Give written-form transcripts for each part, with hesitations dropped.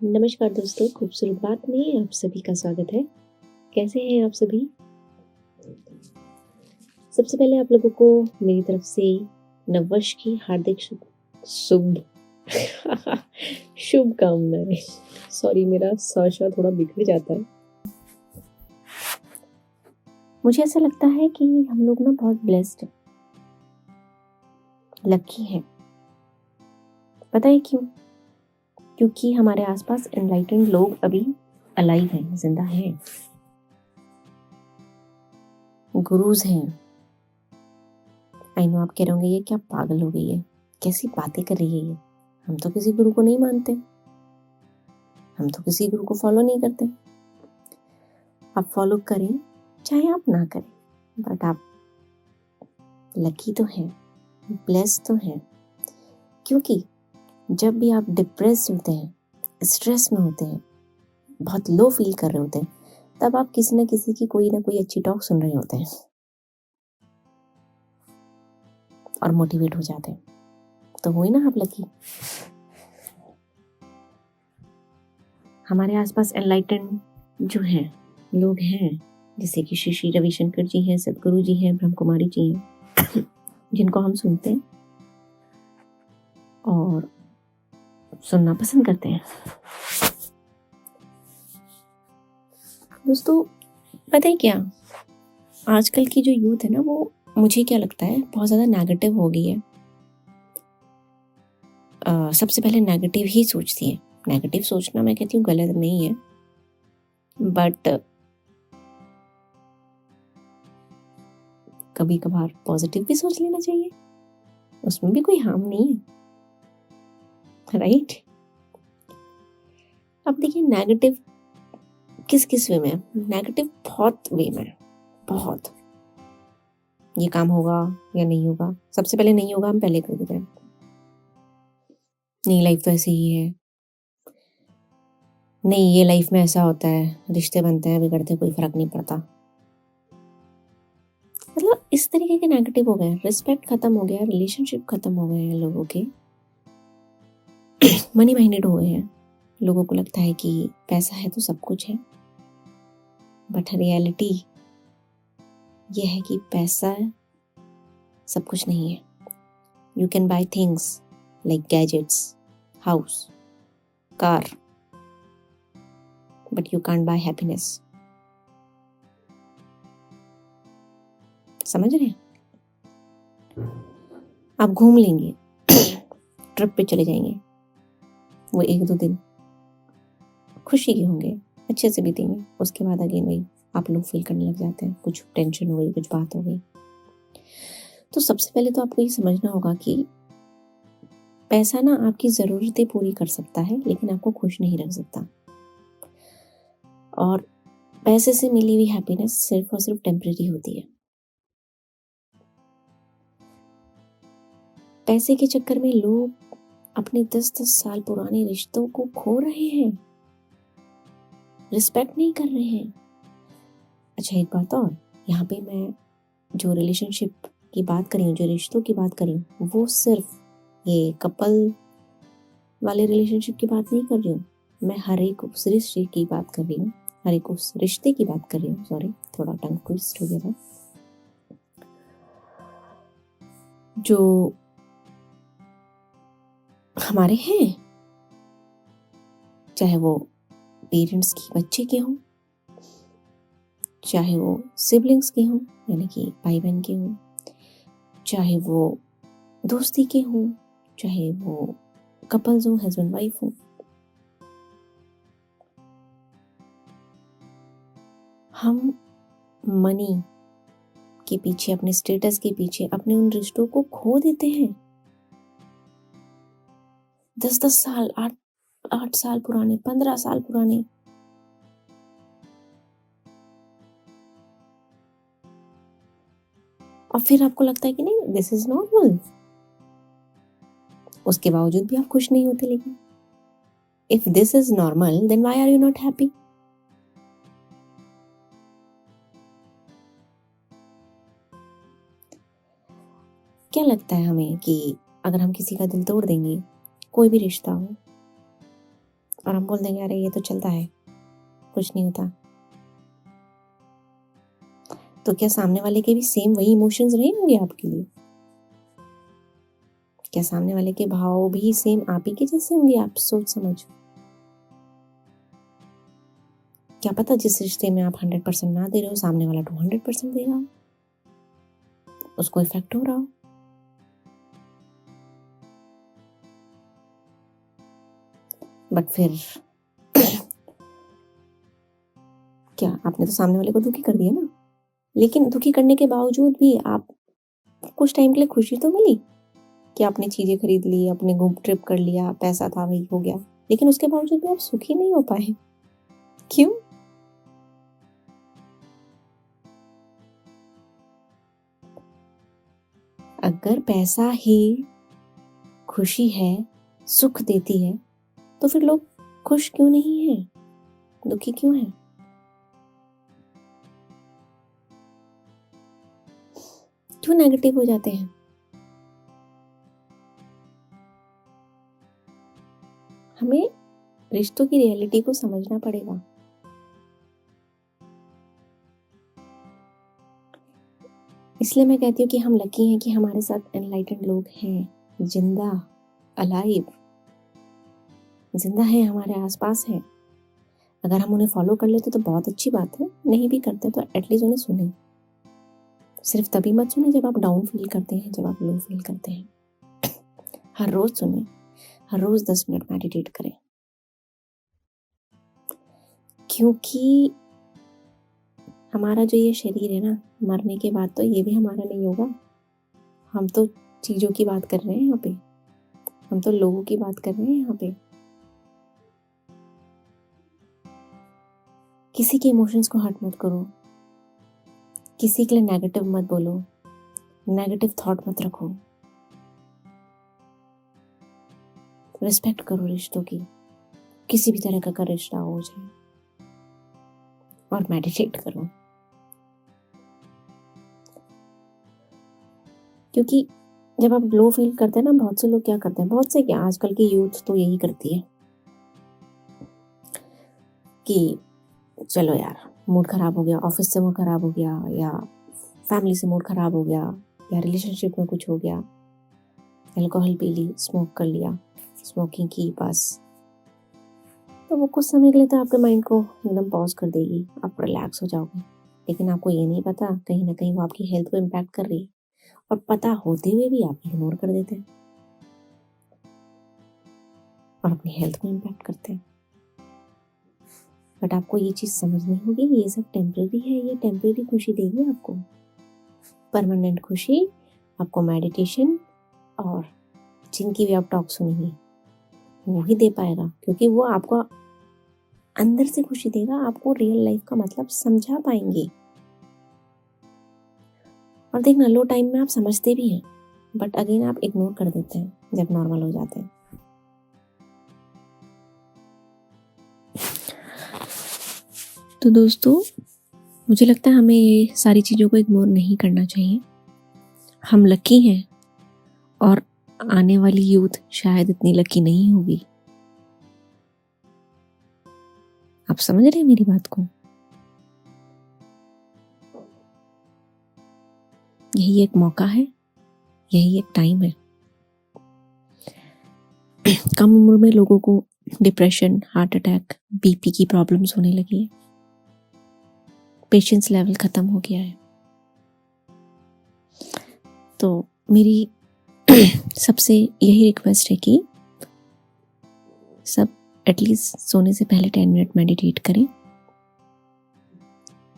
नमस्कार दोस्तों, खूबसूरत बात में आप सभी का स्वागत है। कैसे हैं आप सभी? सबसे पहले आप लोगों को मेरी तरफ से नववर्ष की हार्दिक शुभ शुभकामनाएँ। सॉरी मेरा स थोड़ा बिगड़ जाता है। मुझे ऐसा लगता है कि हम लोग ना बहुत ब्लेस्ड हैं, लकी हैं। पता है क्यों? क्योंकि हमारे आसपास एनलाइटेंड लोग अभी अलाइव हैं, जिंदा हैं। गुरुज हैं। आई नो आप कह रहे होंगे ये क्या पागल हो गई है, कैसी बातें कर रही है ये। हम तो किसी गुरु को नहीं मानते, हम तो किसी गुरु को फॉलो नहीं करते। आप फॉलो करें चाहे आप ना करें, बट आप लकी तो हैं, ब्लेस्ड तो हैं। क्योंकि जब भी आप डिप्रेस होते हैं, स्ट्रेस में होते हैं, बहुत लो फील कर रहे होते हैं, तब आप किसी न किसी की कोई ना कोई अच्छी टॉक सुन रहे होते हैं और मोटिवेट हो जाते हैं। तो हुई ना आप लकी। हमारे आसपास एनलाइटेंड जो हैं लोग हैं, जैसे कि श्री श्री रविशंकर जी हैं, सदगुरु जी हैं, ब्रह्म कुमारी जी हैं, जिनको हम सुनते हैं और सुनना पसंद करते हैं। दोस्तों पता है क्या, आजकल की जो यूथ है ना, वो मुझे क्या लगता है बहुत ज़्यादा नेगेटिव हो गई है। सबसे पहले नेगेटिव ही सोचती है। नेगेटिव सोचना मैं कहती हूँ गलत नहीं है, बट कभी कभार पॉजिटिव भी सोच लेना चाहिए, उसमें भी कोई हार्म नहीं है, राइट? अब देखिए नेगेटिव किस किस वे में, नेगेटिव बहुत वे में, बहुत। ये काम होगा या नहीं होगा, सबसे पहले नहीं होगा हम पहले कर देते हैं, नहीं लाइफ तो ऐसी ही है, नहीं ये लाइफ में ऐसा होता है, रिश्ते बनते हैं बिगड़ते कोई फर्क नहीं पड़ता। मतलब इस तरीके के नेगेटिव हो गए, रिस्पेक्ट खत्म हो गया, रिलेशनशिप खत्म हो गए हैं लोगों के, मनी माइंडेड हो गए हैं। लोगों को लगता है कि पैसा है तो सब कुछ है, बट रियलिटी ये है कि पैसा सब कुछ नहीं है। You can buy things like gadgets, house, car, but you can't buy happiness. समझ रहे हैं? आप घूम लेंगे, ट्रिप पे चले जाएंगे, वो 1-2 दिन खुशी के होंगे, अच्छे से बीतेंगे, उसके बाद अगेन वही आप लोग फील करने लग जाते हैं, कुछ टेंशन हो गई, कुछ बात हो गई। तो सबसे पहले तो आपको ये समझना होगा कि पैसा ना आपकी ज़रूरतें पूरी कर सकता है, लेकिन आपको खुश नहीं रख सकता। और पैसे से मिली हुई हैप्पीनेस सिर्फ और सिर्फ टेम्परेरी होती है। पैसे के चक्कर में लोग अपने 10-10 साल पुराने रिश्तों को खो रहे हैं, रिस्पेक्ट नहीं कर रहे हैं। अच्छा एक बात और, यहाँ पे मैं जो रिलेशनशिप की बात कर रही हूँ, जो रिश्तों की बात कर रही हूँ, वो सिर्फ ये कपल वाले रिलेशनशिप की बात नहीं कर रही हूँ, मैं हर एक उस रिश्ते की बात कर रही हूँ, हर एक उस रिश्ते की बात कर रही हूँ। सॉरी, थोड़ा टंग ट्विस्ट हो गया था। जो हमारे हैं, चाहे वो पेरेंट्स की बच्चे के हों, चाहे वो सिबलिंग्स के हों, यानी कि भाई बहन के हों, चाहे वो दोस्ती के हों, चाहे वो कपल्स हो, हस्बैंड वाइफ हो, हम मनी के पीछे, अपने स्टेटस के पीछे, अपने उन रिश्तों को खो देते हैं। 10-10 साल, 8 साल पुराने, 15 साल पुराने। और फिर आपको लगता है कि नहीं दिस इज नॉर्मल, उसके बावजूद भी आप खुश नहीं होते। लेकिन if this is normal then why are you not happy? क्या लगता है हमें कि अगर हम किसी का दिल तोड़ देंगे, कोई भी रिश्ता हो, और हम बोल देंगे अरे ये तो चलता है, कुछ नहीं होता। तो क्या सामने वाले के भी सेम वही इमोशंस रहे होंगे आपके लिए? क्या सामने वाले के भाव भी सेम आप ही के जैसे होंगे? आप सोच समझ। क्या पता जिस रिश्ते में आप 100% ना दे रहे हो, सामने वाला 200% दे रहा हो, उसको इफेक्ट हो रहा हो। बट फिर क्या आपने तो सामने वाले को दुखी कर दिया ना। लेकिन दुखी करने के बावजूद भी आप कुछ टाइम के लिए खुशी तो मिली कि आपने चीजें खरीद ली, अपने घूम ट्रिप कर लिया, पैसा था वही हो गया। लेकिन उसके बावजूद भी आप सुखी नहीं हो पाए। क्यों? अगर पैसा ही खुशी है, सुख देती है, तो फिर लोग खुश क्यों नहीं है, दुखी क्यों है? क्यों नेगेटिव हो जाते हैं? हमें रिश्तों की रियलिटी को समझना पड़ेगा। इसलिए मैं कहती हूँ कि हम लकी हैं कि हमारे साथ एनलाइटेंड लोग हैं, जिंदा, अलाइव, जिंदा है, हमारे आसपास हैं। अगर हम उन्हें फॉलो कर लेते तो बहुत अच्छी बात है, नहीं भी करते तो एटलीस्ट उन्हें सुने। सिर्फ तभी मत सुने जब आप डाउन फील करते हैं, जब आप लो फील करते हैं। हर रोज सुने, हर रोज 10 मिनट मेडिटेट करें, क्योंकि हमारा जो ये शरीर है ना, मरने के बाद तो ये भी हमारा नहीं होगा। हम तो चीजों की बात कर रहे हैं यहाँ पे, हम तो लोगों की बात कर रहे हैं यहाँ पे। किसी के इमोशंस को हर्ट मत करो, किसी के लिए नेगेटिव मत बोलो, नेगेटिव थॉट मत रखो। रिस्पेक्ट करो रिश्तों की, किसी भी तरह का रिश्ता हो जाए, और मेडिटेट करो। क्योंकि जब आप लो फील करते हैं ना, बहुत से लोग क्या करते हैं, बहुत से क्या, आजकल की यूथ तो यही करती है कि चलो यार मूड खराब हो गया, ऑफिस से मूड खराब हो गया, या फैमिली से मूड खराब हो गया, या रिलेशनशिप में कुछ हो गया, अल्कोहल पी ली, स्मोक कर लिया, स्मोकिंग की, बस तो वो कुछ समय के लिए तो आपके माइंड को एकदम पॉज कर देगी, आप रिलैक्स हो जाओगे। लेकिन आपको ये नहीं पता कहीं ना कहीं वो आपकी हेल्थ को इम्पैक्ट कर रही है, और पता होते हुए भी आप इग्नोर कर देते हैं और अपनी हेल्थ को इम्पैक्ट करते हैं। बट आपको ये चीज समझनी होगी, ये सब टेम्परेरी है, ये टेम्परेरी खुशी देगी आपको। परमानेंट खुशी आपको मेडिटेशन और जिनकी भी आप टॉक सुनेंगे वो ही दे पाएगा, क्योंकि वो आपको अंदर से खुशी देगा, आपको रियल लाइफ का मतलब समझा पाएंगे। और देखना, लो टाइम में आप समझते भी हैं, बट अगेन आप इग्नोर कर देते हैं जब नॉर्मल हो जाते हैं। तो दोस्तों, मुझे लगता है हमें ये सारी चीज़ों को इग्नोर नहीं करना चाहिए। हम लकी हैं, और आने वाली यूथ शायद इतनी लकी नहीं होगी। आप समझ रहे हैं मेरी बात को? यही एक मौका है, यही एक टाइम है। कम उम्र में लोगों को डिप्रेशन, हार्ट अटैक, बीपी की प्रॉब्लम्स होने लगी है। पेशेंस लेवल खत्म हो गया है। तो मेरी सबसे यही रिक्वेस्ट है कि सब एटलीस्ट सोने से पहले 10 मिनट मेडिटेट करें,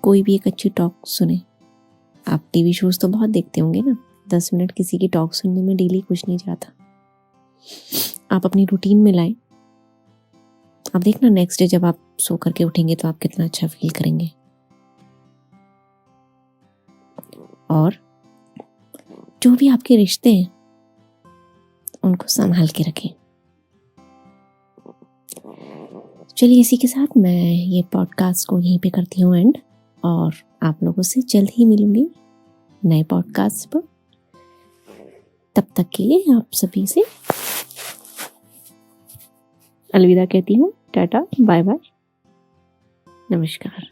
कोई भी एक अच्छी टॉक सुने। आप टीवी शोज तो बहुत देखते होंगे ना, 10 मिनट किसी की टॉक सुनने में डेली कुछ नहीं जाता। आप अपनी रूटीन में लाएं। आप देखना नेक्स्ट डे जब आप सो करके उठेंगे तो आप कितना अच्छा फील करेंगे। और जो भी आपके रिश्ते हैं उनको संभाल के रखें। चलिए, इसी के साथ मैं ये पॉडकास्ट को यहीं पे करती हूँ एंड, और आप लोगों से जल्द ही मिलूंगी नए पॉडकास्ट पर। तब तक के लिए आप सभी से अलविदा कहती हूँ। टाटा, बाय बाय, नमस्कार।